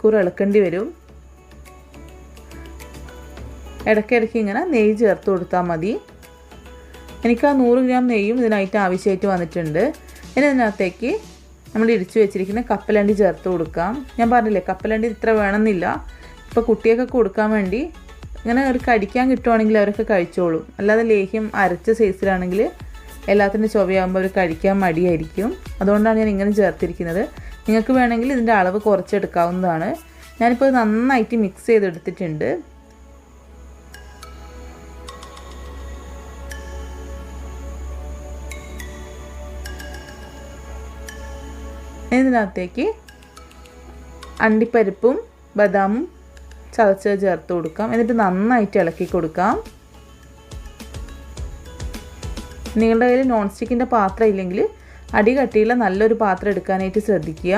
മണിക്കൂർ ഇളക്കേണ്ടി വരും. ഇടയ്ക്കിടയ്ക്ക് ഇങ്ങനെ നെയ്യ് ചേർത്ത് കൊടുത്താൽ മതി. എനിക്ക് ആ 100 ഗ്രാം നെയ്യും ഇതിനായിട്ട് ആവശ്യമായിട്ട് വന്നിട്ടുണ്ട്. ഇനി ഇതിനകത്തേക്ക് നമ്മൾ ഇടിച്ചു വെച്ചിരിക്കുന്ന കപ്പലണ്ടി ചേർത്ത് കൊടുക്കാം. ഞാൻ പറഞ്ഞില്ലേ കപ്പലണ്ടി ഇത്ര വേണമെന്നില്ല. ഇപ്പോൾ കുട്ടിയൊക്കെ കൊടുക്കാൻ വേണ്ടി ഇങ്ങനെ ഒരു കടിക്കാൻ കിട്ടുവാണെങ്കിൽ അവരൊക്കെ കഴിച്ചോളും. അല്ലാതെ ലേഹ്യം അരച്ച സൈസിലാണെങ്കിൽ എല്ലാത്തിൻ്റെ ചൊവയാകുമ്പോൾ അവർ കഴിക്കാൻ മടിയായിരിക്കും. അതുകൊണ്ടാണ് ഞാൻ ഇങ്ങനെ ചേർത്തിരിക്കുന്നത്. നിങ്ങൾക്ക് വേണമെങ്കിൽ ഇതിൻ്റെ അളവ് കുറച്ചെടുക്കാവുന്നതാണ്. ഞാനിപ്പോൾ നന്നായിട്ട് മിക്സ് ചെയ്തെടുത്തിട്ടുണ്ട്. ഇതിനകത്തേക്ക് അണ്ടിപ്പരിപ്പും ബദാമും ചതച്ചത് ചേർത്ത് കൊടുക്കാം. എന്നിട്ട് നന്നായിട്ട് ഇളക്കി കൊടുക്കാം. നിങ്ങളുടെ കയ്യിൽ നോൺ സ്റ്റിക്കിൻ്റെ പാത്രം ഇല്ലെങ്കിൽ അടി കട്ടിയുള്ള നല്ലൊരു പാത്രം എടുക്കാനായിട്ട് ശ്രദ്ധിക്കുക.